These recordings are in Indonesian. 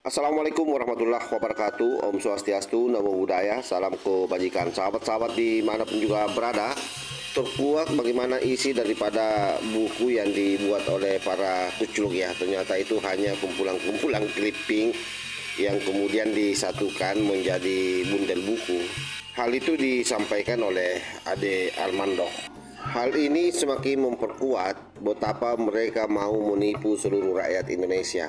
Assalamualaikum warahmatullahi wabarakatuh. Om Swastiastu, Namo Buddhaya, salam kebajikan. Sahabat-sahabat dimanapun juga berada, terkuak bagaimana isi daripada buku yang dibuat oleh para kuculuk ya. Ternyata itu hanya kumpulan-kumpulan clipping yang kemudian disatukan menjadi bundel buku. Hal itu disampaikan oleh Ade Armando. Hal ini semakin memperkuat betapa mereka mau menipu seluruh rakyat Indonesia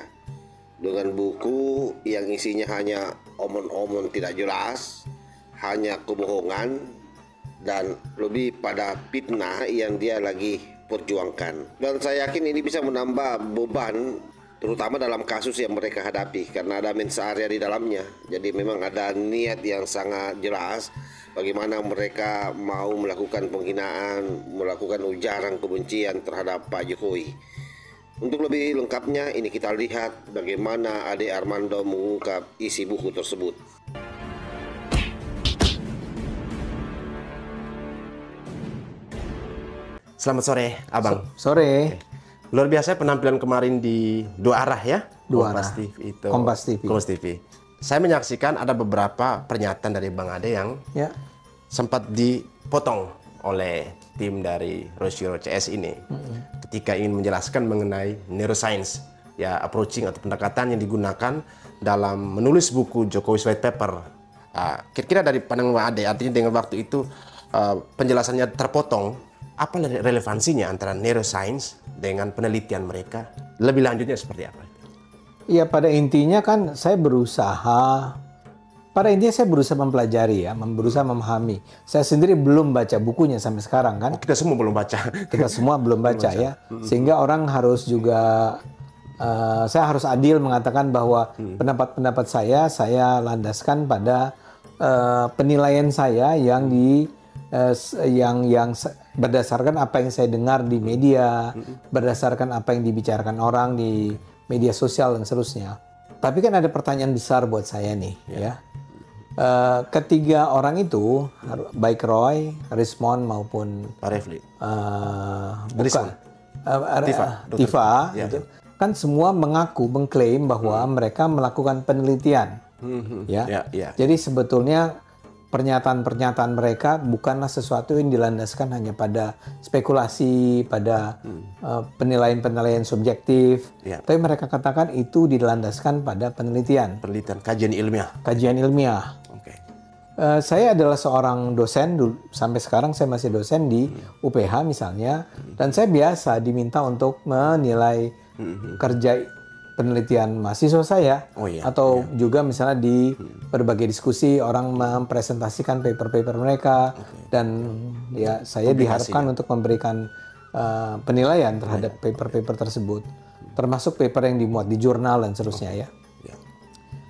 dengan buku yang isinya hanya omon-omon tidak jelas, hanya kebohongan, dan lebih pada fitnah yang dia lagi perjuangkan. Dan saya yakin ini bisa menambah beban, terutama dalam kasus yang mereka hadapi, karena ada mens area di dalamnya. Jadi memang ada niat yang sangat jelas bagaimana mereka mau melakukan penghinaan, melakukan ujaran kebencian terhadap Pak Jokowi. Untuk lebih lengkapnya, ini kita lihat bagaimana Ade Armando mengungkap isi buku tersebut. Selamat sore, Abang. Sore. Luar biasa penampilan kemarin di dua arah ya? Dua Kompas arah. TV itu. Kompas TV. Saya menyaksikan ada beberapa pernyataan dari Bang Ade yang sempat dipotong oleh tim dari Rosyuro CS ini. Ketika ingin menjelaskan mengenai neuroscience, ya approaching atau pendekatan yang digunakan dalam menulis buku Jokowi's White Paper. Kira-kira dari pandangan Bang Ade, artinya dengan waktu itu penjelasannya terpotong, apa relevansinya antara neuroscience dengan penelitian mereka? Lebih lanjutnya seperti apa? Ya, pada intinya kan saya berusaha mempelajari ya, berusaha memahami. Saya sendiri belum baca bukunya sampai sekarang kan. Kita semua belum baca. Kita semua belum baca ya. Sehingga orang harus juga, saya harus adil mengatakan bahwa pendapat-pendapat saya landaskan pada penilaian saya yang berdasarkan apa yang saya dengar di media, berdasarkan apa yang dibicarakan orang di media sosial dan seterusnya. Tapi kan ada pertanyaan besar buat saya nih, ya. Ketiga orang itu, baik Roy, Rismond maupun Pak Refli, Tifa, gitu, kan semua mengklaim bahwa mereka melakukan penelitian, ya. Jadi sebetulnya pernyataan-pernyataan mereka bukanlah sesuatu yang dilandaskan hanya pada spekulasi, pada penilaian-penilaian subjektif, tapi mereka katakan itu dilandaskan pada penelitian. Kajian ilmiah. Kajian ilmiah. Saya adalah seorang dosen, sampai sekarang saya masih dosen di UPH misalnya, dan saya biasa diminta untuk menilai kerja penelitian mahasiswa saya, atau juga misalnya di berbagai diskusi orang mempresentasikan paper-paper mereka, dan ya saya diharapkan untuk memberikan penilaian terhadap paper-paper tersebut, termasuk paper yang dimuat di jurnal dan seterusnya ya.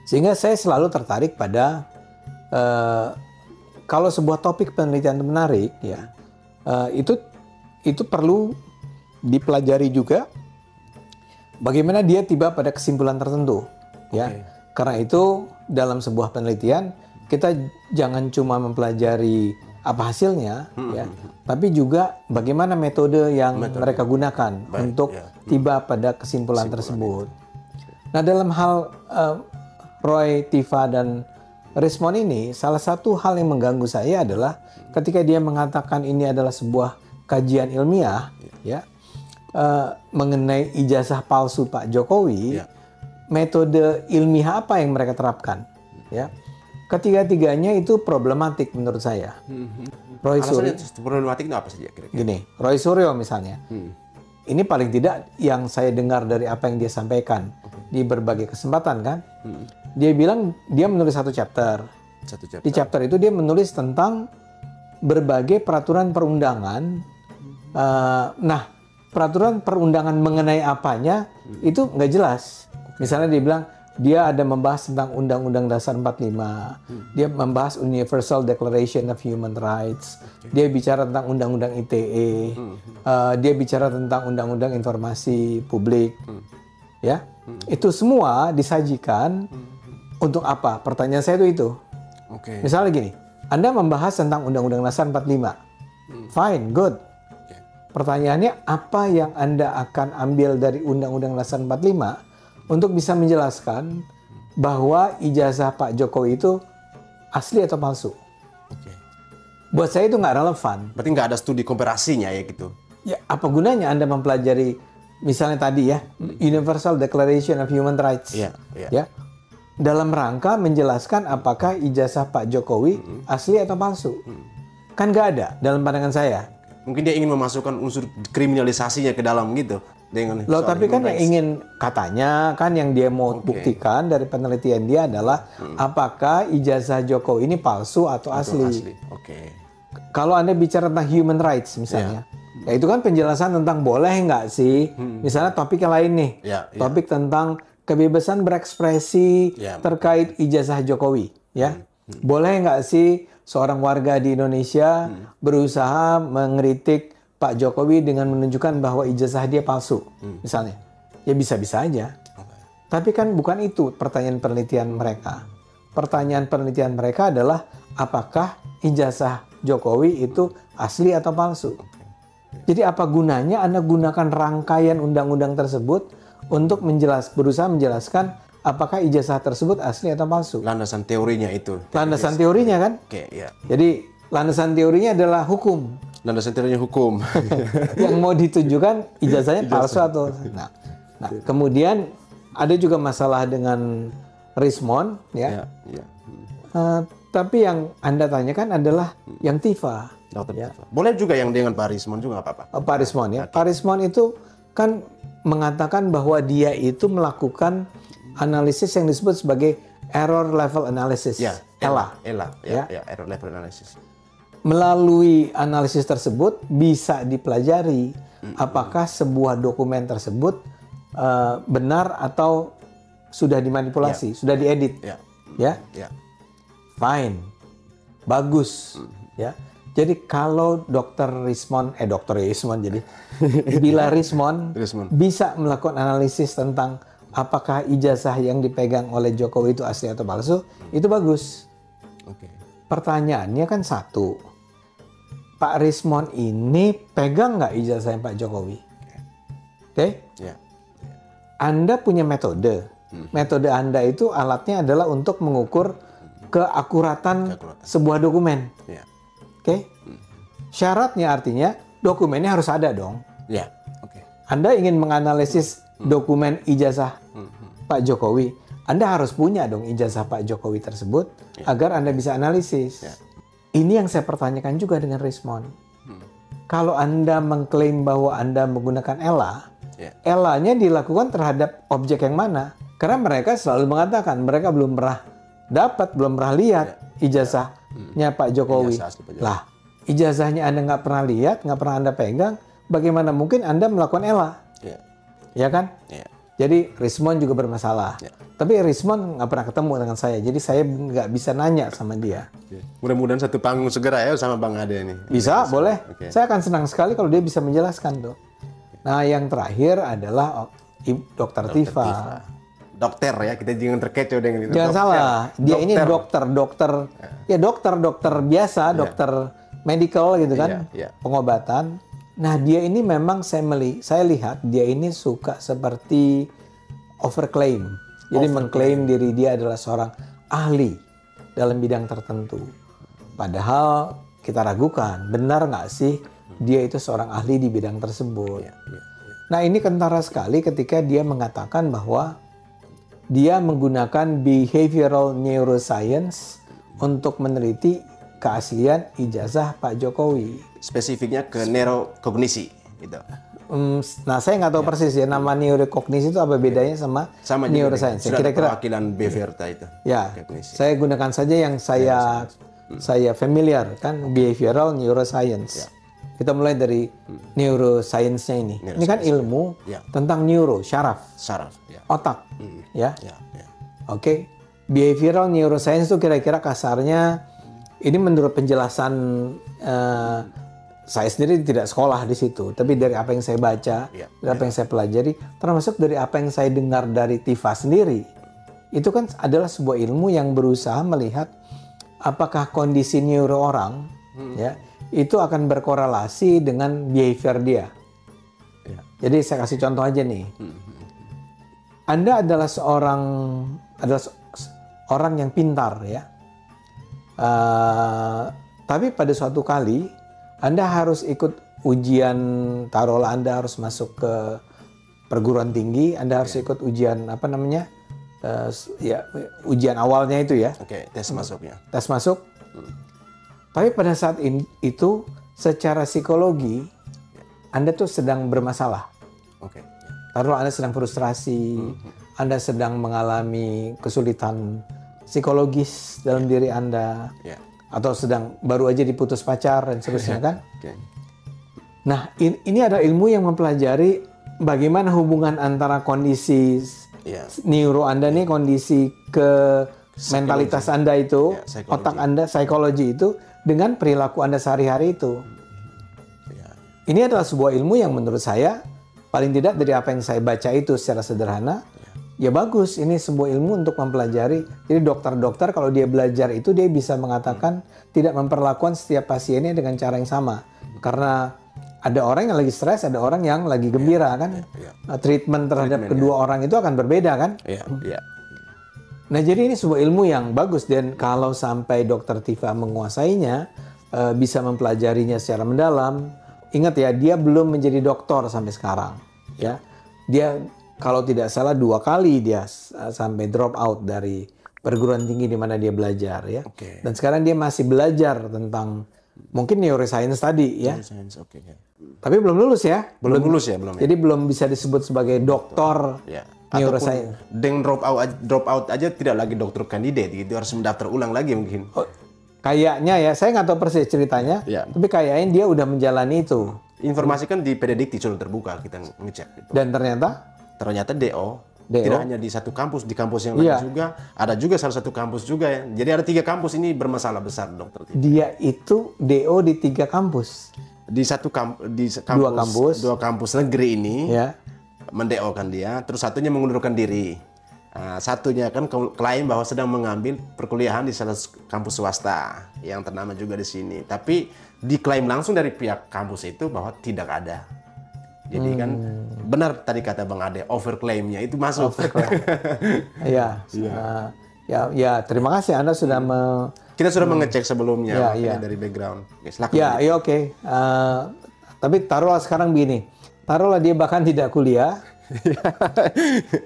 Sehingga saya selalu tertarik pada kalau sebuah topik penelitian menarik ya, itu perlu dipelajari juga. Bagaimana dia tiba pada kesimpulan tertentu, ya? Karena itu dalam sebuah penelitian kita jangan cuma mempelajari apa hasilnya, ya, tapi juga bagaimana metode yang mereka gunakan untuk tiba pada kesimpulan tersebut. Nah, dalam hal Roy, Tifa, dan Rismond ini, salah satu hal yang mengganggu saya adalah ketika dia mengatakan ini adalah sebuah kajian ilmiah, ya. Mengenai ijazah palsu Pak Jokowi, metode ilmiah apa yang mereka terapkan? Ya, ketiga-tiganya itu problematik menurut saya. Roy Suryo, problematik itu apa saja kira-kira? Gini, Roy Suryo misalnya, ini paling tidak yang saya dengar dari apa yang dia sampaikan di berbagai kesempatan kan, dia bilang dia menulis satu chapter. Di chapter itu dia menulis tentang berbagai peraturan perundangan. Peraturan perundangan mengenai apanya itu nggak jelas. Misalnya dia bilang dia ada membahas tentang Undang-Undang Dasar 45, dia membahas Universal Declaration of Human Rights, dia bicara tentang Undang-Undang ITE, dia bicara tentang Undang-Undang Informasi Publik, ya. Itu semua disajikan untuk apa? Pertanyaan saya itu. Misalnya gini, Anda membahas tentang Undang-Undang Dasar 45, fine, good. Pertanyaannya, apa yang Anda akan ambil dari Undang-Undang Dasar 45 untuk bisa menjelaskan bahwa ijazah Pak Jokowi itu asli atau palsu. Oke. Buat saya itu nggak relevan. Berarti nggak ada studi komparasinya ya gitu. Ya, apa gunanya Anda mempelajari misalnya tadi ya, Universal Declaration of Human Rights. Iya, iya. Ya. Dalam rangka menjelaskan apakah ijazah Pak Jokowi asli atau palsu. Kan nggak ada dalam pandangan saya. Mungkin dia ingin memasukkan unsur kriminalisasinya ke dalam gitu dengan Loh, soal tapi kan human yang rights. ingin katanya kan yang dia mau buktikan dari penelitian dia adalah apakah ijazah Jokowi ini palsu atau Itu asli. Oke. Kalau Anda bicara tentang human rights misalnya, ya itu kan penjelasan tentang boleh nggak sih, misalnya topik yang lain nih, Ya, ya. topik tentang kebebasan berekspresi Ya. terkait ijazah Jokowi, ya, boleh nggak sih seorang warga di Indonesia berusaha mengkritik Pak Jokowi dengan menunjukkan bahwa ijazah dia palsu, misalnya, ya bisa-bisa aja. Tapi kan bukan itu pertanyaan penelitian mereka. Pertanyaan penelitian mereka adalah apakah ijazah Jokowi itu asli atau palsu. Jadi apa gunanya Anda gunakan rangkaian undang-undang tersebut untuk berusaha menjelaskan apakah ijazah tersebut asli atau palsu. Landasan teorinya itu. Landasan teorinya kan? Oke, ya. Jadi landasan teorinya adalah hukum. Landasan teorinya hukum. Yang mau ditujukan ijazahnya palsu atau nah, kemudian ada juga masalah dengan Rismond ya. Ya, ya. Tapi yang Anda tanyakan adalah yang Tifa. Dokter Ya. Tifa. Boleh juga yang dengan Pak Rismond juga nggak apa-apa. Pak Rismond ya. Pak Rismond itu kan mengatakan bahwa dia itu melakukan analisis yang disebut sebagai error level analysis. Ya, ELA. ELA, Ya. ya, error level analysis. Melalui analisis tersebut bisa dipelajari apakah sebuah dokumen tersebut benar atau sudah dimanipulasi, sudah diedit. Ya, Ya. ya. Fine. Bagus. Ya. Jadi kalau Dr. Rismond jadi bila Rismond Rismond. bisa melakukan analisis tentang apakah ijazah yang dipegang oleh Jokowi itu asli atau palsu, itu bagus. Oke. Pertanyaannya kan satu, Pak Rismond ini pegang nggak ijazahnya Pak Jokowi? Oke? Ya. Anda punya metode. Metode Anda itu alatnya adalah untuk mengukur keakuratan sebuah dokumen. Ya. Oke? Syaratnya artinya dokumennya harus ada dong. Ya. Oke. Anda ingin menganalisis dokumen ijazah Pak Jokowi, Anda harus punya dong ijazah Pak Jokowi tersebut agar Anda bisa analisis. Ya. Ini yang saya pertanyakan juga dengan Rismond. Kalau Anda mengklaim bahwa Anda menggunakan ELA, ELA-nya dilakukan terhadap objek yang mana? Karena mereka selalu mengatakan mereka belum pernah dapat, belum pernah lihat ijazahnya Pak Jokowi. Ijazah asli Pak Jokowi. Lah, ijazahnya Anda nggak pernah lihat, nggak pernah Anda pegang, bagaimana mungkin Anda melakukan ELA? Ya. Ya kan? Ya. Jadi Rismond juga bermasalah. Ya. Tapi Rismond nggak pernah ketemu dengan saya, jadi saya nggak bisa nanya sama dia. Oke. Mudah-mudahan satu panggung segera ya sama Bang Ade ini. Bisa, boleh. Oke. Saya akan senang sekali kalau dia bisa menjelaskan tuh. Nah, yang terakhir adalah Dr. Tifa. Dokter ya, kita jangan terkecoh dengan itu. Jangan Dokter. salah, dia ini dokter biasa, dokter medical gitu kan, Iya, iya. pengobatan. Nah, dia ini memang saya lihat dia ini suka seperti overclaim. Jadi mengklaim diri dia adalah seorang ahli dalam bidang tertentu. Padahal kita ragukan, benar nggak sih dia itu seorang ahli di bidang tersebut. Iya, iya. Nah, ini kentara sekali ketika dia mengatakan bahwa dia menggunakan behavioral neuroscience untuk meneliti keaslian ijazah Pak Jokowi. Spesifiknya ke neurokognisi gitu. Nah, saya nggak tahu persis ya nama neurokognisi itu apa bedanya sama Sama juga neuroscience. sudah ada Kira-kira perwakilan Beverta itu. ya, Kognisi. saya gunakan saja yang saya familiar kan behavioral neuroscience. Kita mulai dari neuroscience-nya ini. Ini kan ilmu tentang neuro, syaraf, Saraf ya. otak, ya. Ya, ya. Oke, behavioral neuroscience itu kira-kira kasarnya ini menurut penjelasan saya sendiri tidak sekolah di situ, tapi dari apa yang saya baca, dari apa yang saya pelajari, termasuk dari apa yang saya dengar dari Tifa sendiri, itu kan adalah sebuah ilmu yang berusaha melihat apakah kondisi neuro orang, ya, itu akan berkorelasi dengan behavior dia. Ya. Jadi saya kasih contoh aja nih. Anda adalah orang yang pintar ya. Tapi pada suatu kali Anda harus ikut ujian, taruhlah Anda harus masuk ke perguruan tinggi, Anda harus ikut ujian apa namanya? Ujian awalnya itu ya. Oke, tes masuknya. Tes masuk. Tapi pada saat itu secara psikologi Anda tuh sedang bermasalah. Oke. Taruhlah Anda sedang frustrasi, Anda sedang mengalami kesulitan psikologis dalam diri Anda, atau sedang baru aja diputus pacar dan seterusnya kan. Nah, ini ada ilmu yang mempelajari bagaimana hubungan antara kondisi neuro Anda nih, kondisi mentalitas Anda itu, otak Anda, psikologi itu, dengan perilaku Anda sehari-hari itu. Ini adalah sebuah ilmu yang menurut saya, paling tidak dari apa yang saya baca itu secara sederhana, ya bagus. Ini sebuah ilmu untuk mempelajari. Jadi dokter-dokter kalau dia belajar itu, dia bisa mengatakan tidak memperlakukan setiap pasiennya dengan cara yang sama. Karena ada orang yang lagi stres, ada orang yang lagi gembira kan. Treatment terhadap kedua orang itu akan berbeda kan. Nah, jadi ini sebuah ilmu yang bagus, dan kalau sampai Dokter Tifa menguasainya, bisa mempelajarinya secara mendalam. Ingat ya, dia belum menjadi doktor sampai sekarang. Ya, dia kalau tidak salah 2 kali dia sampai drop out dari perguruan tinggi di mana dia belajar ya. Dan sekarang dia masih belajar tentang mungkin neuroscience tadi ya. Tapi belum lulus ya. Belum lulus ya, belum. Jadi belum bisa disebut sebagai doktor neuroscience. Dengan drop out aja tidak lagi dokter kandidat gitu, harus mendaftar ulang lagi mungkin. Kayaknya ya, saya nggak tahu persis ceritanya, tapi kayaknya dia udah menjalani itu. Informasi kan di Pededikti sudah terbuka, kita ngecek. Gitu. Dan ternyata DO, tidak hanya di satu kampus, di kampus yang lain juga, ada juga salah satu kampus juga ya. Jadi ada 3 kampus ini bermasalah besar, dokter. Dia itu DO di 3 kampus. Di dua kampus negeri ini, mendeo kan dia, terus satunya mengundurkan diri. Satunya kan klaim bahwa sedang mengambil perkuliahan di salah kampus swasta yang ternama juga di sini. Tapi diklaim langsung dari pihak kampus itu bahwa tidak ada. Jadi kan benar tadi kata Bang Ade, overclaimnya itu masuk. Ya, terima kasih Anda sudah kita sudah mengecek sebelumnya dari background. Oke. Tapi taruhlah sekarang begini. Taruhlah dia bahkan tidak kuliah.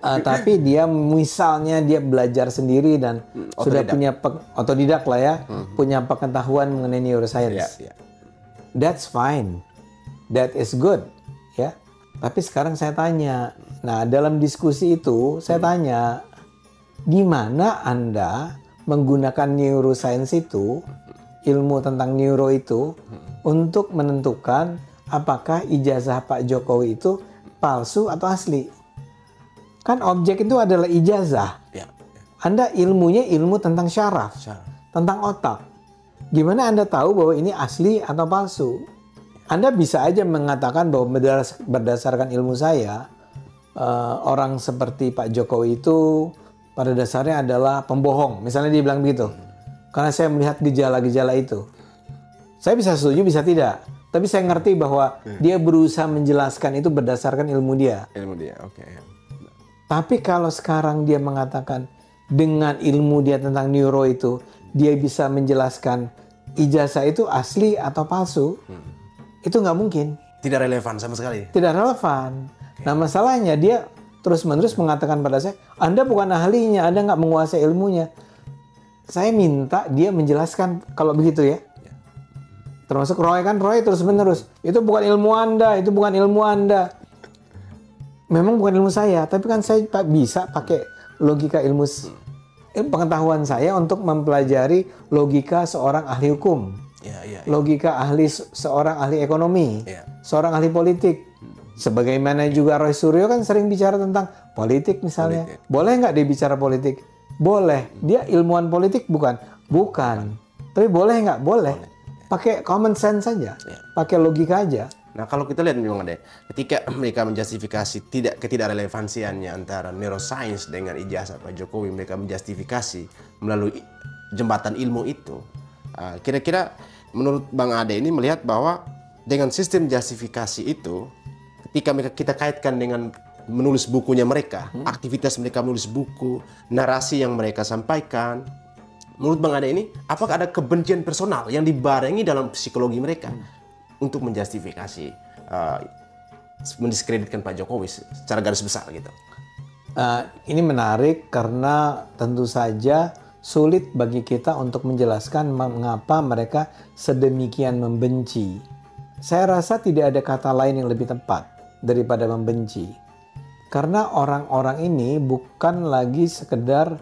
Tapi dia misalnya dia belajar sendiri dan sudah punya otodidak lah ya, punya pengetahuan mengenai neuroscience. That's fine, that is good, ya. Tapi sekarang saya tanya, nah dalam diskusi itu saya tanya, gimana Anda menggunakan neuroscience itu, ilmu tentang neuro itu, untuk menentukan apakah ijazah Pak Jokowi itu palsu atau asli? Kan objek itu adalah ijazah. Anda ilmunya ilmu tentang syaraf, tentang otak. Gimana Anda tahu bahwa ini asli atau palsu? Anda bisa aja mengatakan bahwa berdasarkan ilmu saya, orang seperti Pak Jokowi itu pada dasarnya adalah pembohong. Misalnya dia bilang begitu. Karena saya melihat gejala-gejala itu. Saya bisa setuju, bisa tidak. Tapi saya ngerti bahwa dia berusaha menjelaskan itu berdasarkan ilmu dia. Tapi kalau sekarang dia mengatakan dengan ilmu dia tentang neuro itu, dia bisa menjelaskan ijazah itu asli atau palsu, itu nggak mungkin. Tidak relevan sama sekali. Tidak relevan. Nah masalahnya dia terus-menerus mengatakan pada saya, Anda bukan ahlinya, Anda nggak menguasai ilmunya. Saya minta dia menjelaskan kalau begitu ya. Termasuk Roy kan, Roy terus-menerus. Itu bukan ilmu Anda, itu bukan ilmu Anda. Memang bukan ilmu saya, tapi kan saya bisa pakai logika ilmu pengetahuan saya untuk mempelajari logika seorang ahli hukum. Logika seorang ahli ekonomi, seorang ahli politik. Sebagaimana juga Roy Suryo kan sering bicara tentang politik misalnya. Boleh nggak dia bicara politik? Boleh. Dia ilmuwan politik bukan? Bukan. Tapi boleh nggak? Boleh. Pakai common sense saja, pakai logika aja. Nah kalau kita lihat memang deh, ketika mereka menjustifikasi ketidakrelevansiannya antara neuroscience dengan ijazah Pak Jokowi, mereka menjustifikasi melalui jembatan ilmu itu. Kira-kira menurut Bang Ade ini melihat bahwa dengan sistem justifikasi itu, ketika kita kaitkan dengan menulis bukunya mereka, aktivitas mereka menulis buku, narasi yang mereka sampaikan, menurut Bang Ade ini, apakah ada kebencian personal yang dibarengi dalam psikologi mereka untuk menjustifikasi, mendiskreditkan Pak Jokowi secara garis besar gitu? Ini menarik karena tentu saja sulit bagi kita untuk menjelaskan mengapa mereka sedemikian membenci. Saya rasa tidak ada kata lain yang lebih tepat daripada membenci. Karena orang-orang ini bukan lagi sekedar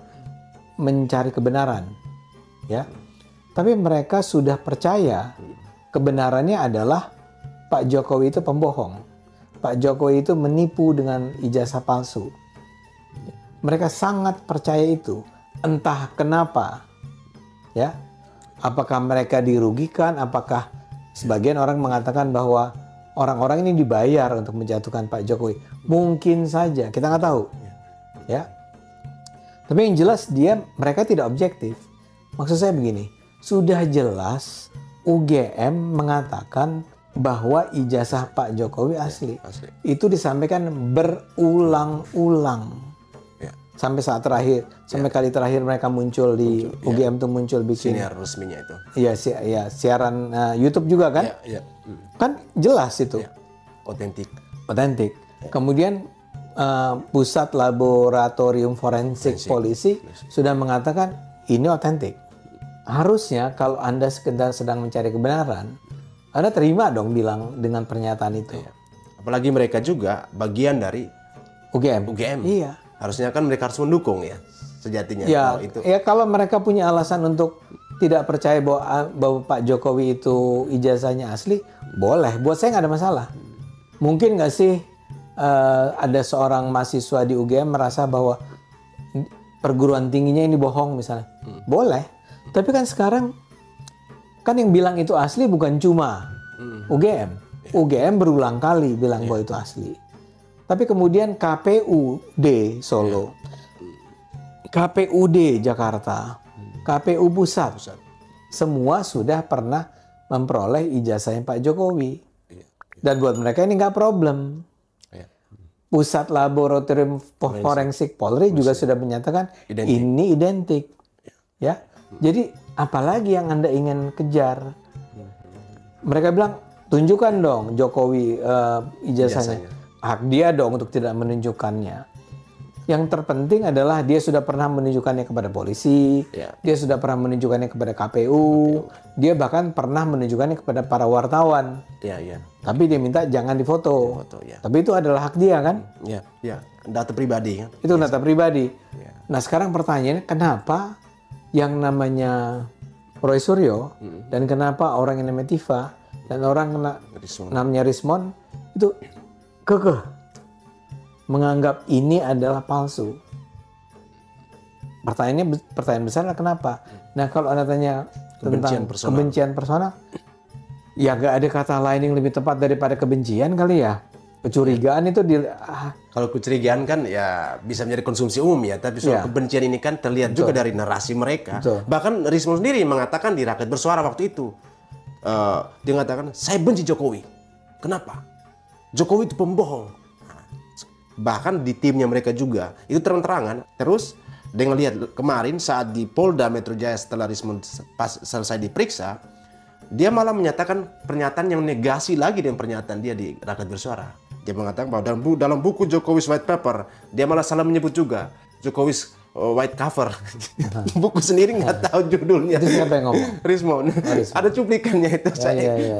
mencari kebenaran, ya. Tapi mereka sudah percaya kebenarannya adalah Pak Jokowi itu pembohong. Pak Jokowi itu menipu dengan ijazah palsu. Mereka sangat percaya itu. Entah kenapa, ya, apakah mereka dirugikan, apakah sebagian orang mengatakan bahwa orang-orang ini dibayar untuk menjatuhkan Pak Jokowi. Mungkin saja, kita nggak tahu, ya. Tapi yang jelas mereka tidak objektif. Maksud saya begini, sudah jelas UGM mengatakan bahwa ijazah Pak Jokowi asli. Itu disampaikan berulang-ulang. Sampai saat terakhir, sampai kali terakhir mereka muncul di UGM tuh muncul bikin siniar resminya itu. Iya, siaran YouTube juga kan? Iya. Kan jelas itu. Otentik. Kemudian Pusat Laboratorium Forensik Polisi sudah mengatakan ini otentik. Harusnya kalau Anda sekedar sedang mencari kebenaran, Anda terima dong bilang dengan pernyataan itu. Apalagi mereka juga bagian dari UGM. Iya. Harusnya kan mereka harus mendukung ya sejatinya. Ya, kalau itu. Ya kalau mereka punya alasan untuk tidak percaya bahwa Pak Jokowi itu ijazahnya asli, boleh. Buat saya nggak ada masalah. Mungkin nggak sih ada seorang mahasiswa di UGM merasa bahwa perguruan tingginya ini bohong misalnya. Boleh. Tapi kan sekarang kan yang bilang itu asli bukan cuma UGM. UGM berulang kali bilang bahwa itu asli. Tapi kemudian KPUD Solo, KPUD Jakarta, KPU Pusat, semua sudah pernah memperoleh ijazahnya Pak Jokowi. Dan buat mereka ini nggak problem. Pusat Laboratorium Forensik Polri juga sudah menyatakan ini identik. Ya, jadi apalagi yang Anda ingin kejar? Mereka bilang tunjukkan dong Jokowi ijazahnya. Hak dia dong untuk tidak menunjukkannya. Yang terpenting adalah dia sudah pernah menunjukkannya kepada polisi, dia sudah pernah menunjukkannya kepada KPU, dia bahkan pernah menunjukkannya kepada para wartawan. Tapi dia minta jangan difoto. Tapi itu adalah hak dia kan? Data pribadi kan? Itu data pribadi. Nah sekarang pertanyaannya kenapa yang namanya Roy Suryo dan kenapa orang yang namanya Tifa dan orang namanya Rismon itu kekeh menganggap ini adalah palsu. Pertanyaan besar adalah kenapa? Nah kalau Anda tanya tentang kebencian personal, ya gak ada kata lain yang lebih tepat daripada kebencian kali ya. Kecurigaan itu kalau kecurigaan kan ya bisa menjadi konsumsi umum ya, tapi soal kebencian ini kan terlihat juga dari narasi mereka. Bahkan Rismon sendiri mengatakan di Rakyat Bersuara waktu itu, dia mengatakan saya benci Jokowi. Kenapa? Jokowi itu pembohong. Bahkan di timnya mereka juga itu terang-terangan. Terus dengan lihat kemarin saat di Polda Metro Jaya setelah Rismon selesai diperiksa, dia malah menyatakan pernyataan yang negasi lagi dengan pernyataan dia di Rakyat Bersuara. Dia mengatakan bahwa dalam buku Jokowi's White Paper, dia malah salah menyebut juga Jokowi's White Cover. Buku sendiri nggak tahu judulnya. Itu siapa yang ngomong? Rismon. Ada cuplikannya itu.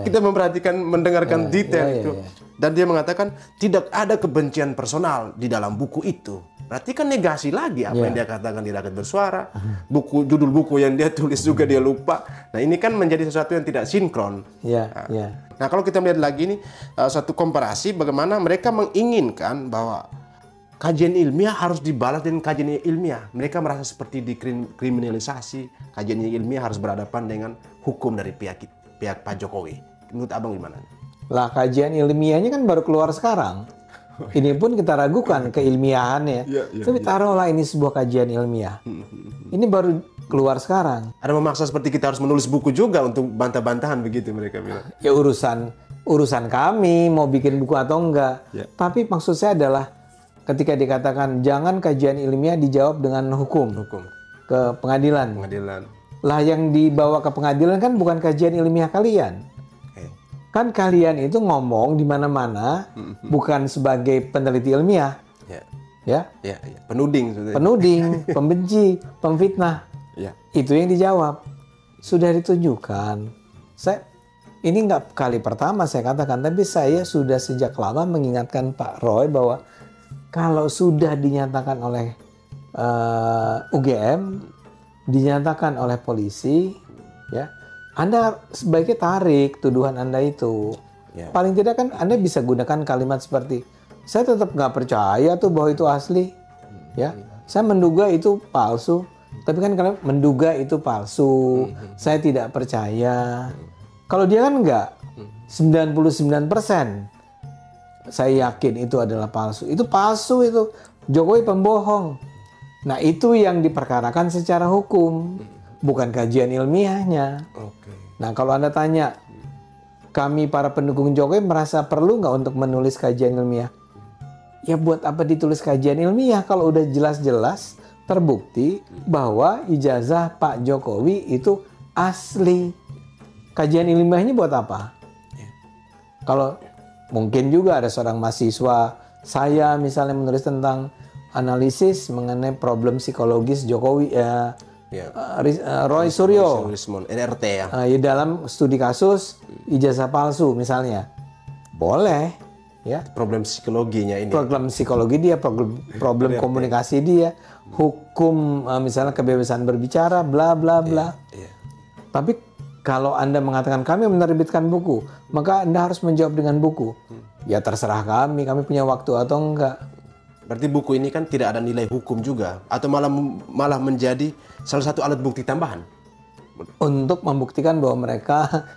Kita memperhatikan, mendengarkan detail itu. Dan dia mengatakan tidak ada kebencian personal di dalam buku itu. Berarti kan negasi lagi apa yang dia katakan di Rakyat Bersuara. Judul buku yang dia tulis juga dia lupa. Nah ini kan menjadi sesuatu yang tidak sinkron. Nah kalau kita melihat lagi ini satu komparasi bagaimana mereka menginginkan bahwa kajian ilmiah harus dibalas dengan kajian ilmiah. Mereka merasa seperti dikriminalisasi. Kajian ilmiah harus berhadapan dengan hukum dari pihak Pak Jokowi. Menurut Abang gimana? Lah kajian ilmiahnya kan baru keluar sekarang. Ini pun kita ragukan keilmiahannya. Tapi taruhlah ini sebuah kajian ilmiah. Ini baru keluar sekarang. Ada memaksa seperti kita harus menulis buku juga untuk bantah-bantahan begitu mereka bilang. Ya urusan kami mau bikin buku atau enggak. Tapi maksud saya adalah ketika dikatakan jangan kajian ilmiah dijawab dengan hukum ke pengadilan. Lah yang dibawa ke pengadilan kan bukan kajian ilmiah kalian. Kan kalian itu ngomong di mana-mana bukan sebagai peneliti ilmiah. Ya. Penuding, pembenci, pemfitnah. Itu yang dijawab. Sudah ditunjukkan. Ini nggak kali pertama saya katakan, tapi saya sudah sejak lama mengingatkan Pak Roy bahwa kalau sudah dinyatakan oleh UGM, dinyatakan oleh polisi, ya, Anda sebaiknya tarik tuduhan Anda itu. Paling tidak kan Anda bisa gunakan kalimat seperti, saya tetap nggak percaya tuh bahwa itu asli, ya. Saya menduga itu palsu, tapi kan kalian menduga itu palsu. Saya tidak percaya. Kalau dia kan enggak, 99%. Saya yakin itu adalah palsu. Itu palsu itu. Jokowi pembohong. Nah, itu yang diperkarakan secara hukum, bukan kajian ilmiahnya. Nah, kalau Anda tanya, kami para pendukung Jokowi merasa perlu nggak untuk menulis kajian ilmiah? Ya buat apa ditulis kajian ilmiah kalau udah jelas-jelas terbukti bahwa ijazah Pak Jokowi itu asli. Kajian ilmiahnya buat apa? Kalau mungkin juga ada seorang mahasiswa saya misalnya menulis tentang analisis mengenai problem psikologis Jokowi, Roy Suryo, NRT ya. Dalam studi kasus ijazah palsu misalnya, boleh, ya. Problem psikologinya ini. Problem psikologi dia, problem komunikasi dia, hukum misalnya kebebasan berbicara, bla bla bla. Tapi kalau Anda mengatakan kami menerbitkan buku, maka Anda harus menjawab dengan buku. Ya terserah kami punya waktu atau enggak. Berarti buku ini kan tidak ada nilai hukum juga, atau malah menjadi salah satu alat bukti tambahan untuk membuktikan bahwa mereka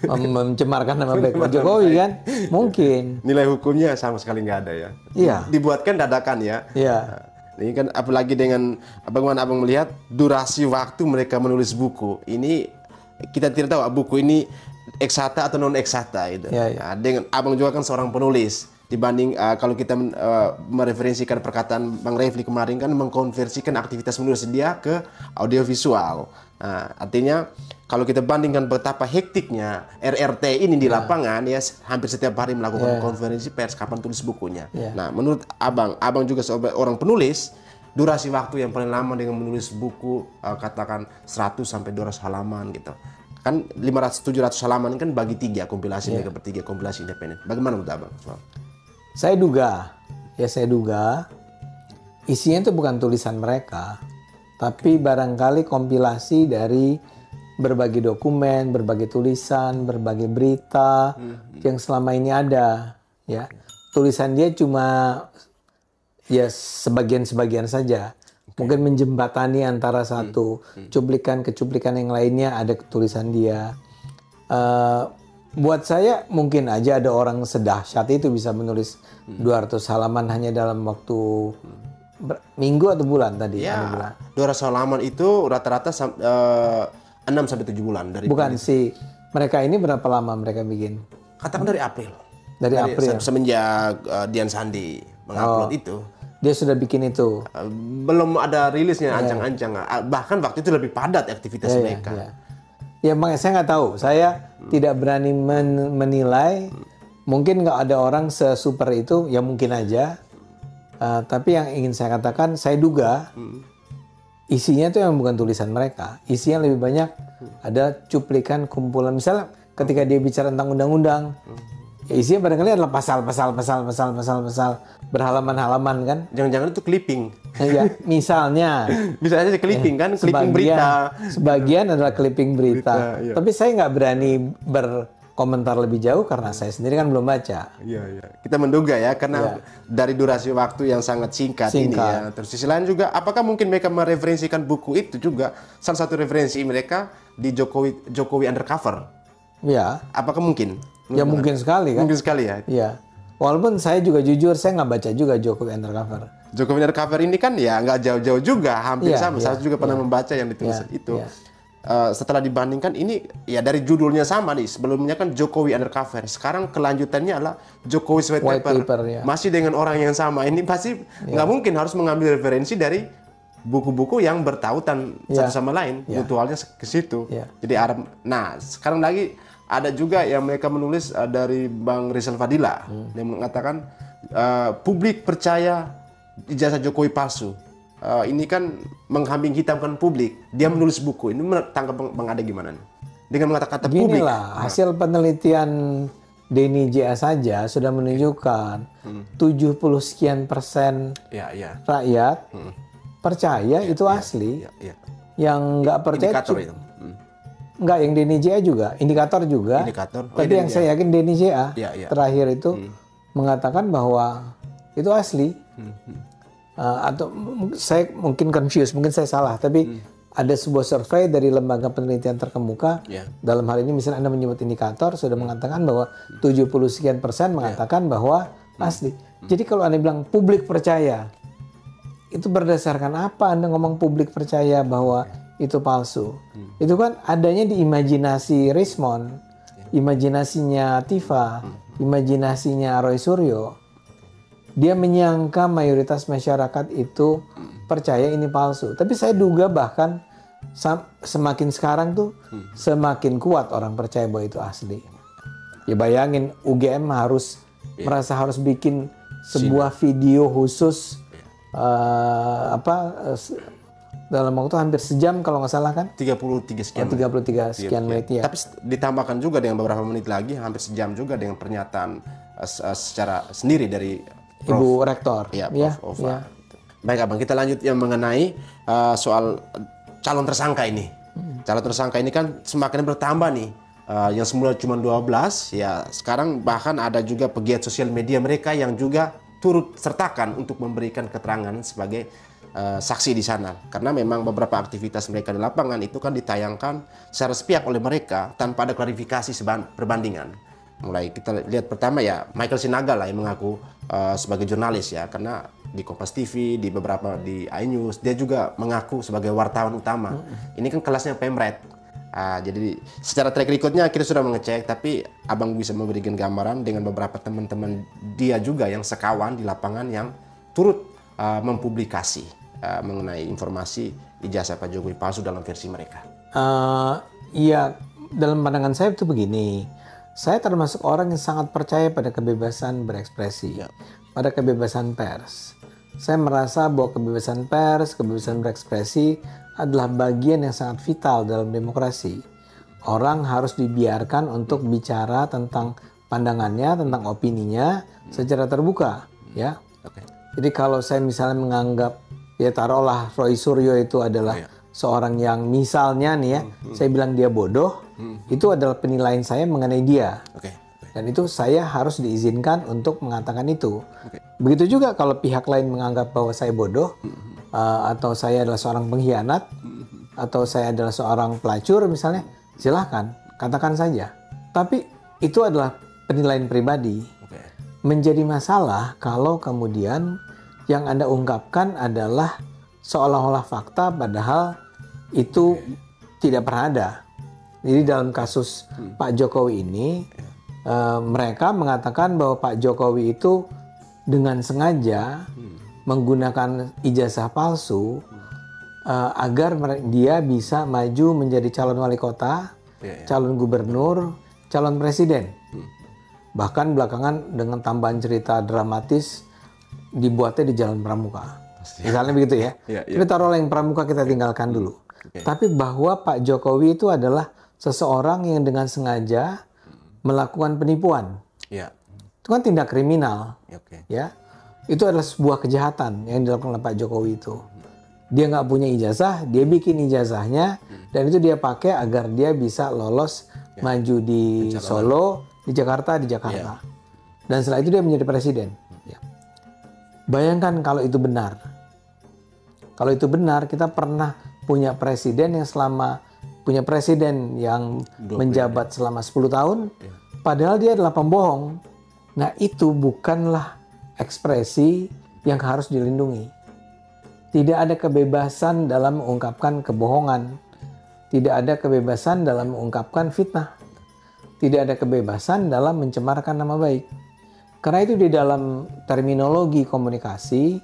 mencemarkan nama baik Pak Jokowi kan? Mungkin. Nilai hukumnya sama sekali nggak ada ya. Iya. Dibuatkan dadakan ya. Iya. Ini kan apalagi dengan bagaimana abang melihat durasi waktu mereka menulis buku ini, kita tidak tahu buku ini eksakta atau non eksakta itu. Ya. Dengan abang juga kan seorang penulis. Dibanding kalau kita mereferensikan perkataan Bang Refli kemarin kan mengkonversikan aktivitas menulis dia ke audiovisual. Nah, artinya kalau kita bandingkan betapa hektiknya RRT ini di lapangan, ya hampir setiap hari melakukan konferensi pers kapan tulis bukunya. Nah, menurut abang juga seorang penulis, durasi waktu yang paling lama dengan menulis buku katakan 100 sampai 200 halaman gitu. Kan 500-700 halaman kan bagi 3 kompilasi mereka bertiga kompilasi independen. Bagaimana menurut abang? Saya duga isinya itu bukan tulisan mereka, tapi barangkali kompilasi dari berbagai dokumen, berbagai tulisan, berbagai berita yang selama ini ada. Ya, tulisan dia cuma ya sebagian-sebagian saja. Mungkin menjembatani antara satu cuplikan ke cuplikan yang lainnya ada tulisan dia. Buat saya mungkin aja ada orang sedahsyat itu bisa menulis 200 halaman hanya dalam waktu minggu atau bulan tadi. Ya, 200 halaman itu rata-rata 6 sampai 7 bulan dari. Bukan sih. Mereka ini berapa lama mereka bikin? Katakan dari April. Dari April. Semenjak Dian Sandi mengupload itu. Dia sudah bikin itu. Belum ada rilisnya ancang-ancang. Bahkan waktu itu lebih padat aktivitas mereka. Ya makanya saya nggak tahu. Saya tidak berani menilai. Mungkin nggak ada orang sesuper itu. Ya mungkin aja. Tapi yang ingin saya katakan, saya duga isinya itu yang bukan tulisan mereka. Isinya lebih banyak ada cuplikan kumpulan. Misalnya ketika dia bicara tentang undang-undang, ya isinya barangkali adalah pasal berhalaman-halaman kan? Jangan-jangan itu clipping. Ya, misalnya. Bisa aja clipping kan, clipping berita. Sebagian adalah clipping berita. Iya. Tapi saya nggak berani berkomentar lebih jauh karena saya sendiri kan belum baca. Iya. Kita menduga ya, karena dari durasi waktu yang sangat singkat ini ya. Terus sisi lain juga, apakah mungkin mereka mereferensikan buku itu juga salah satu referensi mereka di Jokowi Undercover? Ya. Apakah mungkin? Ya mungkin sekali kan. Mungkin sekali ya. Iya. Walaupun saya juga jujur, saya nggak baca juga Jokowi Undercover. Jokowi Undercover ini kan ya nggak jauh-jauh juga, hampir sama. Saya juga pernah membaca yang ditulis itu. setelah dibandingkan ini ya dari judulnya sama nih. Sebelumnya kan Jokowi Undercover. Sekarang kelanjutannya adalah Jokowi White Paper. ya. Masih dengan orang yang sama. Ini pasti nggak mungkin, harus mengambil referensi dari buku-buku yang bertautan satu sama lain. Mutualnya ke situ. Jadi nah sekarang lagi ada juga yang mereka menulis dari Bang Rizal Fadila. Dia mengatakan publik percaya ijazah Jokowi palsu. Ini kan menghambing hitamkan publik. Dia menulis buku. Ini tangkap Bang Ade gimana nih? Dengan mengata-kata publik. Ginilah, hasil penelitian Denny JA saja sudah menunjukkan 70 sekian persen rakyat percaya itu asli. Yang nggak percaya indikator itu. Nggak, yang Denny JA juga, indikator juga. Tapi yang saya yakin Denny JA terakhir itu mengatakan bahwa itu asli. Atau saya mungkin confused, mungkin saya salah, tapi ada sebuah survei dari lembaga penelitian terkemuka, dalam hal ini misalnya Anda menyebut indikator, sudah mengatakan bahwa 70 sekian persen mengatakan bahwa asli. Jadi kalau Anda bilang publik percaya, itu berdasarkan apa Anda ngomong publik percaya bahwa itu palsu? Itu kan adanya di imajinasi Rismond, imajinasinya Tifa, imajinasinya Roy Suryo. Dia menyangka mayoritas masyarakat itu percaya ini palsu. Tapi saya duga bahkan semakin sekarang tuh semakin kuat orang percaya bahwa itu asli. Ya bayangin UGM merasa harus bikin sebuah video khusus dalam waktu hampir sejam kalau nggak salah kan? 33 sekian. 33 sekian menit ya. Tapi ditambahkan juga dengan beberapa menit lagi, hampir sejam juga dengan pernyataan secara sendiri dari Ibu Rektor. Ya, Prof. Ova. Baik Abang, kita lanjut yang mengenai soal calon tersangka ini. Calon tersangka ini kan semakin bertambah nih. Yang semula cuma 12, ya sekarang bahkan ada juga pegiat sosial media mereka yang juga turut sertakan untuk memberikan keterangan sebagai saksi di sana. Karena memang beberapa aktivitas mereka di lapangan itu kan ditayangkan secara sepihak oleh mereka tanpa ada klarifikasi perbandingan. Mulai kita lihat pertama ya Michael Sinaga lah yang mengaku sebagai jurnalis ya, karena di Kompas TV, di beberapa di iNews dia juga mengaku sebagai wartawan utama. Ini kan kelasnya Pemret. Jadi secara track recordnya kita sudah mengecek, tapi Abang bisa memberikan gambaran dengan beberapa teman-teman dia juga yang sekawan di lapangan yang turut mempublikasi mengenai informasi ijazah Pak Jokowi palsu dalam versi mereka. Iya, dalam pandangan saya itu begini. Saya termasuk orang yang sangat percaya pada kebebasan berekspresi, pada kebebasan pers. Saya merasa bahwa kebebasan pers, kebebasan berekspresi adalah bagian yang sangat vital dalam demokrasi. Orang harus dibiarkan untuk bicara tentang pandangannya, tentang opininya secara terbuka, ya. Jadi kalau saya misalnya menganggap, ya taruhlah Roy Suryo itu adalah seorang yang misalnya nih ya, saya bilang dia bodoh, itu adalah penilaian saya mengenai dia. Dan itu saya harus diizinkan untuk mengatakan itu. Begitu juga kalau pihak lain menganggap bahwa saya bodoh, atau saya adalah seorang pengkhianat, atau saya adalah seorang pelacur misalnya, silahkan, katakan saja. Tapi itu adalah penilaian pribadi. Menjadi masalah kalau kemudian yang Anda ungkapkan adalah seolah-olah fakta padahal itu tidak pernah ada. Jadi dalam kasus Pak Jokowi ini, mereka mengatakan bahwa Pak Jokowi itu dengan sengaja menggunakan ijazah palsu agar dia bisa maju menjadi calon wali kota, calon gubernur, calon presiden. Bahkan belakangan dengan tambahan cerita dramatis dibuatnya di Jalan Pramuka. Misalnya begitu ya. Tapi taruhlah yang Pramuka kita tinggalkan dulu. Tapi bahwa Pak Jokowi itu adalah seseorang yang dengan sengaja melakukan penipuan. Itu kan tindak kriminal. Ya. Itu adalah sebuah kejahatan yang dilakukan oleh Pak Jokowi itu. Dia nggak punya ijazah, dia bikin ijazahnya, dan itu dia pakai agar dia bisa lolos maju di Solo, di Jakarta. Dan setelah itu dia menjadi presiden. Bayangkan kalau itu benar. Kalau itu benar, kita pernah punya presiden yang menjabat selama 10 tahun, padahal dia adalah pembohong. Nah, itu bukanlah ekspresi yang harus dilindungi. Tidak ada kebebasan dalam mengungkapkan kebohongan. tidak ada kebebasan dalam mengungkapkan fitnah. Tidak ada kebebasan dalam mencemarkan nama baik. Karena itu di dalam terminologi komunikasi,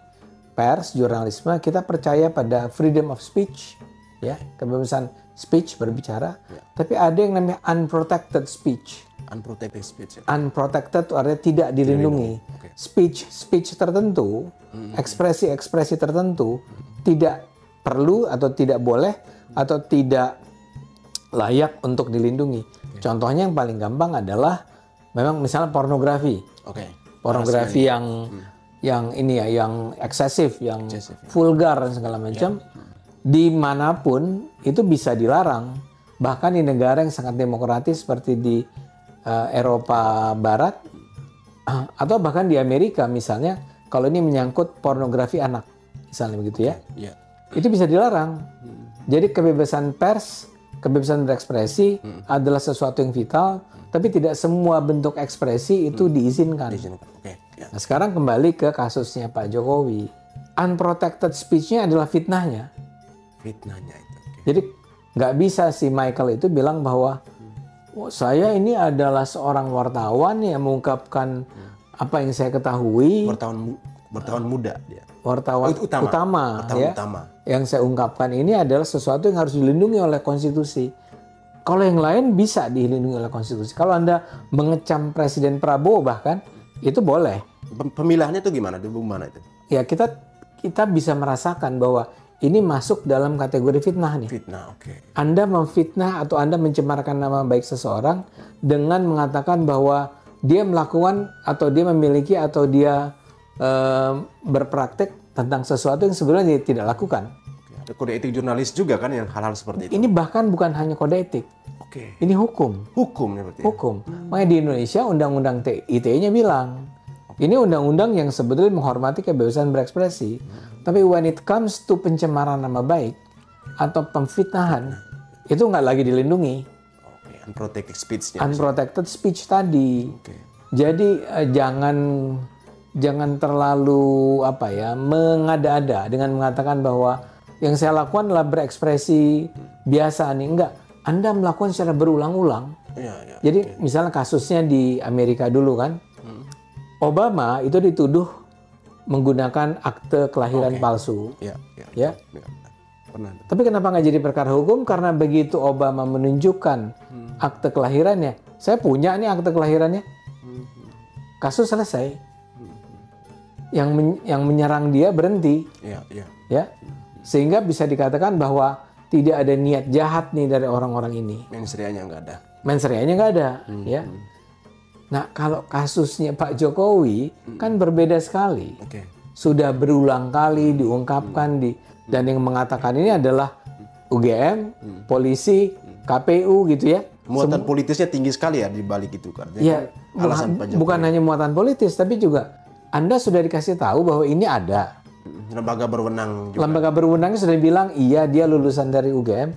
pers, jurnalisme, kita percaya pada freedom of speech, ya, kebebasan speech, berbicara. Tapi ada yang namanya unprotected speech. Unprotected speech. Ya. Unprotected itu artinya tidak dilindungi. Speech tertentu, ekspresi tertentu tidak perlu atau tidak boleh atau tidak layak untuk dilindungi. Contohnya yang paling gampang adalah memang misalnya pornografi. Pornografi yang ini ya, yang eksesif, yang vulgar dan segala macam. Dimanapun itu bisa dilarang. Bahkan di negara yang sangat demokratis seperti di Eropa Barat atau bahkan di Amerika misalnya, kalau ini menyangkut pornografi anak misalnya begitu ya, itu bisa dilarang. Jadi kebebasan pers, kebebasan berekspresi adalah sesuatu yang vital, tapi tidak semua bentuk ekspresi itu diizinkan. Nah, sekarang kembali ke kasusnya Pak Jokowi. Unprotected speech-nya adalah fitnahnya. Itu. Jadi nggak bisa si Michael itu bilang bahwa saya ini adalah seorang wartawan yang mengungkapkan apa yang saya ketahui. Wartawan muda dia. Wartawan utama. Yang saya ungkapkan ini adalah sesuatu yang harus dilindungi oleh konstitusi. Kalau yang lain bisa dilindungi oleh konstitusi. Kalau Anda mengecam Presiden Prabowo bahkan, itu boleh. Pemilahannya itu gimana? Bagaimana itu? Ya kita bisa merasakan bahwa ini masuk dalam kategori fitnah nih. Fitnah, Anda memfitnah atau Anda mencemarkan nama baik seseorang dengan mengatakan bahwa dia melakukan atau dia memiliki atau dia berpraktek tentang sesuatu yang sebenarnya dia tidak lakukan. Ada kode etik jurnalis juga kan yang hal-hal seperti itu. Ini bahkan bukan hanya kode etik. Ini hukum. Hukum. Makanya di Indonesia undang-undang ITE-nya bilang ini undang-undang yang sebetulnya menghormati kebebasan berekspresi. Tapi when it comes to pencemaran nama baik atau pemfitnahan, itu nggak lagi dilindungi. Unprotected speech. Unprotected speech tadi. Jadi jangan terlalu mengada-ada dengan mengatakan bahwa yang saya lakukan adalah berekspresi biasa nih. Enggak, Anda melakukan secara berulang-ulang. Jadi misalnya kasusnya di Amerika dulu kan, Obama itu dituduh menggunakan akte kelahiran palsu. Pernah. Tapi kenapa nggak jadi perkara hukum? Karena begitu Obama menunjukkan akte kelahirannya, saya punya nih akte kelahirannya, kasus selesai. Yang menyerang dia berhenti. Ya, sehingga bisa dikatakan bahwa tidak ada niat jahat nih dari orang-orang ini. Mensreanya nggak ada. Ya. Nah, kalau kasusnya Pak Jokowi kan berbeda sekali. Sudah berulang kali diungkapkan dan yang mengatakan ini adalah UGM, polisi, KPU gitu ya. Muatan politisnya tinggi sekali ya di balik itu kan. Ya, alasan Pak Jokowi. Bukan hanya muatan politis tapi juga Anda sudah dikasih tahu bahwa ini ada. Lembaga berwenang juga. Lembaga berwenangnya sudah bilang iya dia lulusan dari UGM,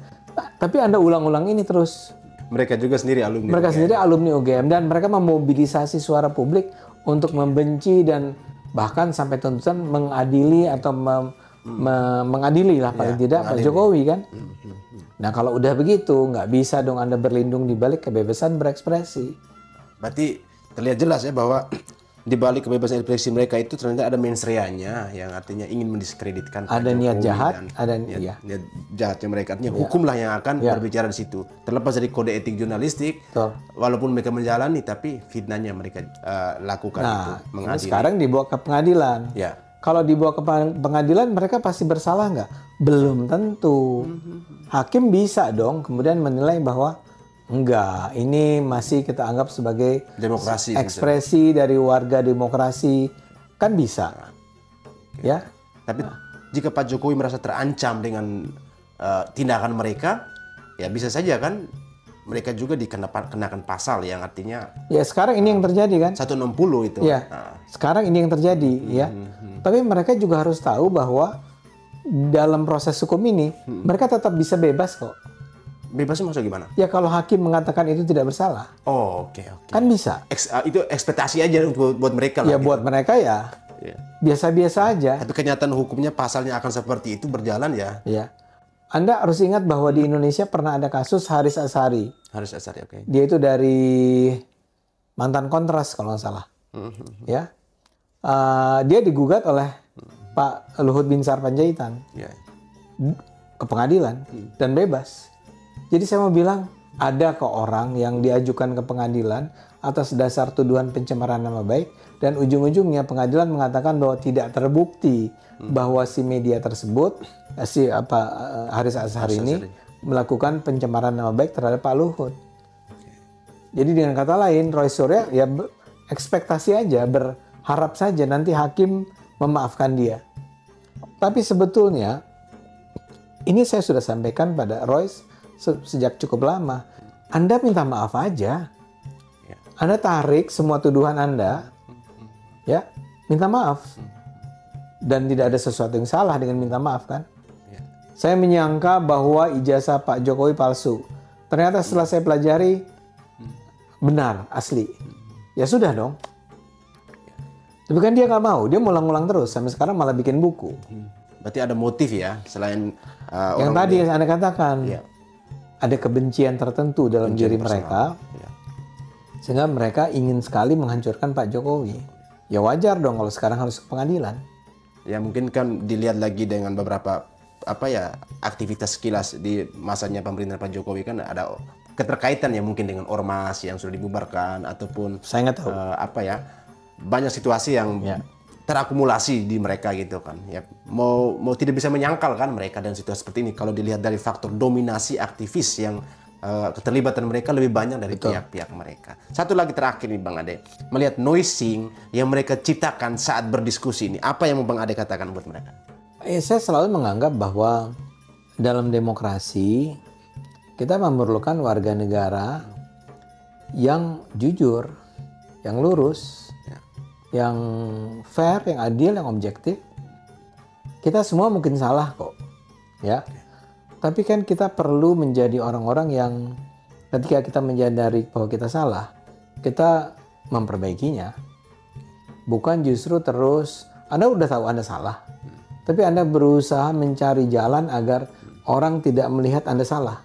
tapi Anda ulang-ulang ini terus. Mereka juga sendiri alumni. Mereka sendiri alumni UGM dan mereka memobilisasi suara publik untuk membenci dan bahkan sampai tuntutan mengadili atau mengadili lah paling tidak Pak Jokowi kan. Nah kalau udah begitu nggak bisa dong Anda berlindung di balik kebebasan berekspresi. Berarti terlihat jelas ya bahwa di balik kebebasan ekspresi mereka itu ternyata ada mensreanya yang artinya ingin mendiskreditkan. Ada niat jahat, ada niat jahatnya mereka. Artinya hukumlah yang akan berbicara di situ. Terlepas dari kode etik jurnalistik, walaupun mereka menjalani, tapi fitnahnya mereka lakukan itu mengadili. Sekarang dibawa ke pengadilan. Kalau dibawa ke pengadilan, mereka pasti bersalah nggak? Belum tentu. Hakim bisa dong kemudian menilai bahwa enggak, ini masih kita anggap sebagai demokrasi, ekspresi dari warga demokrasi, kan bisa, ya. Tapi jika Pak Jokowi merasa terancam dengan tindakan mereka, ya bisa saja kan mereka juga dikenakan pasal yang artinya. Ya sekarang ini yang terjadi kan. 160 itu. Ya. Sekarang ini yang terjadi, ya. Tapi mereka juga harus tahu bahwa dalam proses hukum ini mereka tetap bisa bebas kok. Bebasnya maksudnya gimana? Ya kalau hakim mengatakan itu tidak bersalah. Oh, oke. Kan bisa. Itu ekspektasi aja buat mereka lah. Ya buat mereka ya. Biasa-biasa aja. Tapi kenyataan hukumnya pasalnya akan seperti itu berjalan ya. Ya. Anda harus ingat bahwa di Indonesia pernah ada kasus Haris Azhari. Haris Azhari, oke. Dia itu dari mantan Kontras kalau nggak salah. Ya, dia digugat oleh Pak Luhut Binsar Panjaitan ke pengadilan dan bebas. Jadi saya mau bilang, ada kok orang yang diajukan ke pengadilan atas dasar tuduhan pencemaran nama baik, dan ujung-ujungnya pengadilan mengatakan bahwa tidak terbukti bahwa si media tersebut, Haris Azhari ini melakukan pencemaran nama baik terhadap Pak Luhut. Jadi dengan kata lain, Roy Suryo ya ekspektasi aja, berharap saja nanti hakim memaafkan dia. Tapi sebetulnya ini saya sudah sampaikan pada Roy sejak cukup lama. Anda minta maaf aja. Anda tarik semua tuduhan Anda, ya, minta maaf. Dan tidak ada sesuatu yang salah dengan minta maaf, kan? Saya menyangka bahwa ijazah Pak Jokowi palsu. Ternyata setelah saya pelajari, benar, asli. Ya sudah dong. Tapi kan dia nggak mau, dia ngulang-ngulang terus. Sampai sekarang malah bikin buku. Berarti ada motif ya, selain yang tadi yang Anda katakan. Ada kebencian tertentu dalam diri mereka. Sehingga mereka ingin sekali menghancurkan Pak Jokowi. Ya wajar dong kalau sekarang harus ke pengadilan. Ya mungkin kan dilihat lagi dengan beberapa aktivitas sekilas di masanya pemerintahan Pak Jokowi, kan ada keterkaitan ya mungkin dengan ormas yang sudah dibubarkan ataupun saya nggak tahu banyak situasi yang terakumulasi di mereka gitu kan. Ya mau tidak bisa menyangkal kan mereka dan situasi seperti ini kalau dilihat dari faktor dominasi aktivis yang keterlibatan mereka lebih banyak dari pihak-pihak mereka. Satu lagi terakhir nih Bang Ade, melihat noising yang mereka ciptakan saat berdiskusi ini, apa yang mau Bang Ade katakan buat mereka? Saya selalu menganggap bahwa dalam demokrasi kita memerlukan warga negara yang jujur, yang lurus, yang fair, yang adil, yang objektif. Kita semua mungkin salah kok, ya. Tapi kan kita perlu menjadi orang-orang yang ketika kita menyadari bahwa kita salah, kita memperbaikinya. Bukan justru terus, Anda udah tahu Anda salah, tapi Anda berusaha mencari jalan agar orang tidak melihat Anda salah.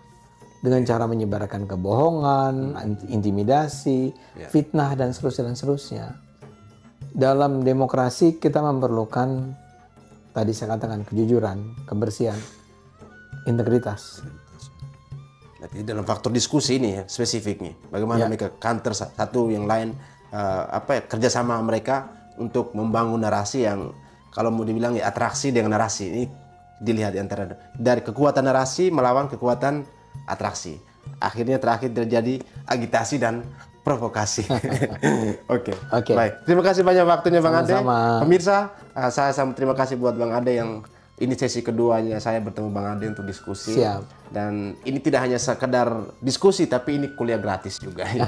Dengan cara menyebarkan kebohongan, intimidasi, fitnah, dan seterusnya. Dalam demokrasi kita memerlukan, tadi saya katakan, kejujuran, kebersihan, integritas. Berarti dalam faktor diskusi ini ya, spesifiknya, bagaimana mereka counter satu yang lain, kerjasama mereka untuk membangun narasi yang kalau mau dibilang ya atraksi dengan narasi. Ini dilihat antara dari kekuatan narasi melawan kekuatan atraksi. Akhirnya terakhir terjadi agitasi dan provokasi. Oke. Baik. Terima kasih banyak waktunya Bang Ade. Pemirsa, saya sama terima kasih buat Bang Ade yang ini sesi keduanya saya bertemu Bang Ade untuk diskusi. Siap. Dan ini tidak hanya sekedar diskusi, tapi ini kuliah gratis juga. Ya.